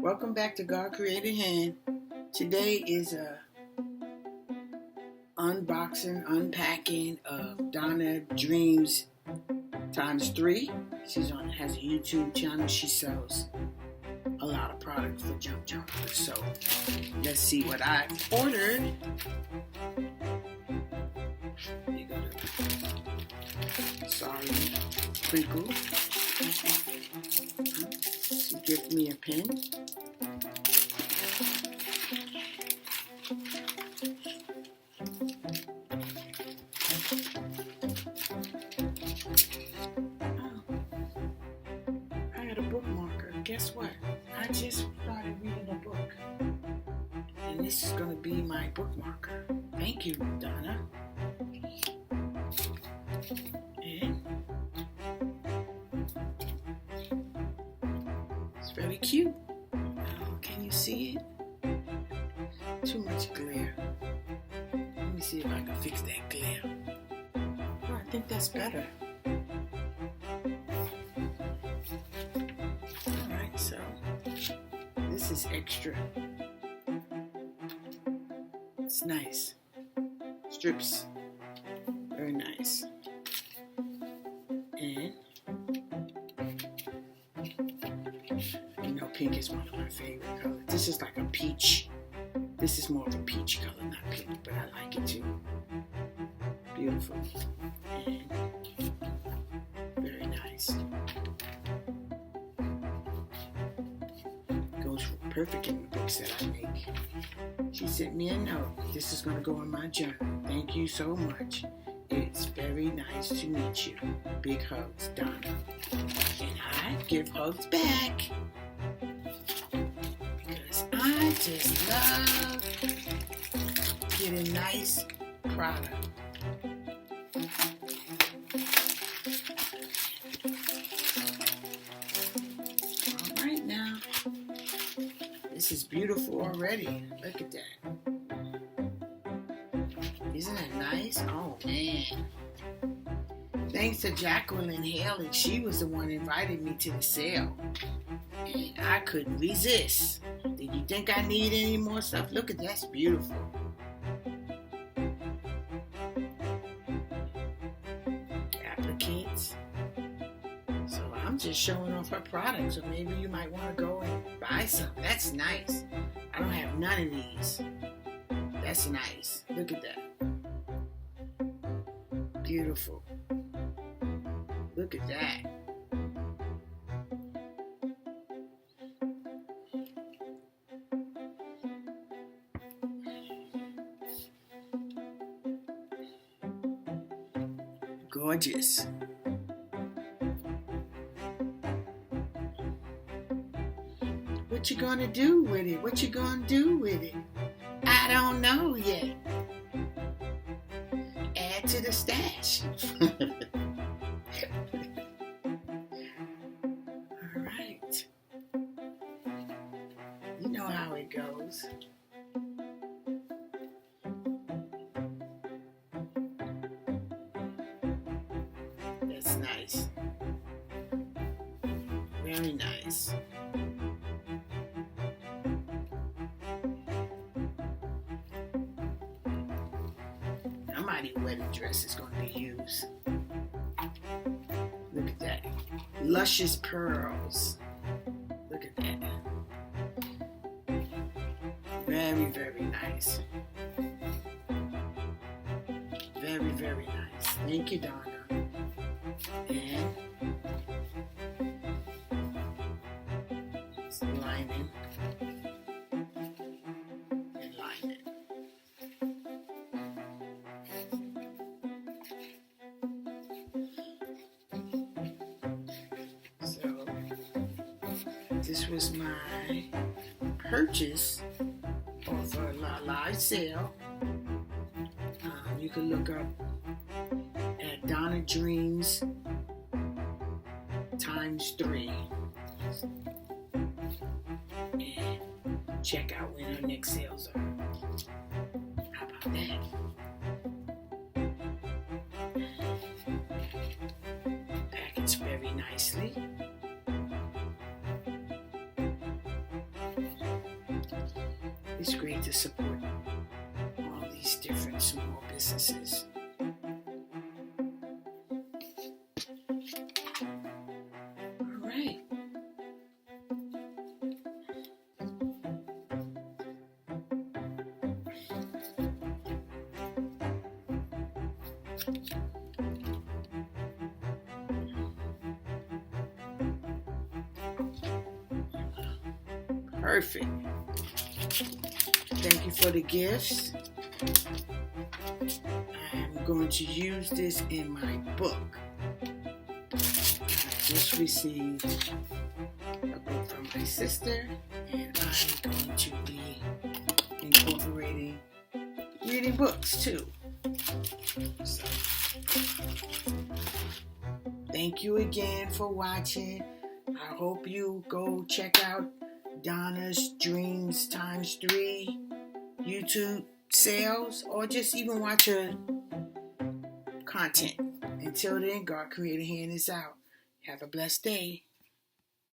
Welcome back to God Created Hand. Today is a unboxing, unpacking of Donna Dreams times 3. Has a YouTube channel. She sells a lot of products for jump jumpers. So let's see what I ordered. You got a sorry crinkle. She gave me a pen. I got a bookmarker. Guess what? I just started reading a book. And this is going to be my bookmarker. Thank you, Donna. And it's very cute. Can you see it? Too much glare. Let me see if I can fix that glare. Oh, I think that's better. Alright, so this is extra. It's nice. Strips. Very nice. And you know, pink is one of my favorite colors. This is like a peach. This is more of a peach color, not pink, but I like it too. Beautiful. And very nice. Goes perfect in the books that I make. She sent me a note. This is going to go in my journal. Thank you so much. It's very nice to meet you. Big hugs, Donna. And I give hugs back. Because I just love getting nice product. All right now. This is beautiful already. Look at that. Isn't that nice? Oh, man. Thanks to Jacqueline Haley. She was the one who invited me to the sale. And I couldn't resist. Did you think I need any more stuff? Look at that. That's beautiful. Applicants. So I'm just showing off her products. So maybe you might want to go and buy some. That's nice. I don't have none of these. That's nice. Look at that. Beautiful. Look at that. Gorgeous. What you gonna do with it? What you gonna do with it? I don't know yet. Add to the stash. All right. You know how it goes. That's nice. Very nice. Somebody's wedding dress is going to be used. Look at that. Luscious pearls. Look at that. Very, very nice. Very, very nice. Thank you, Donna. And it's lining. And lining. So, this was my purchase of a live sale. You can look up at Donna Dreams times 3 and check out when her next sales are. How about that? Packaged very nicely. It's great to support all these different small businesses. All right. Perfect. Thank you for the gifts. I'm going to use this in my book. I just received a book from my sister, and I'm going to be incorporating reading books too. So, thank you again for watching. I hope you go check out Donna's Dreams x3 YouTube sales, or just even watch her content. Until then, God created hand is out. Have a blessed day.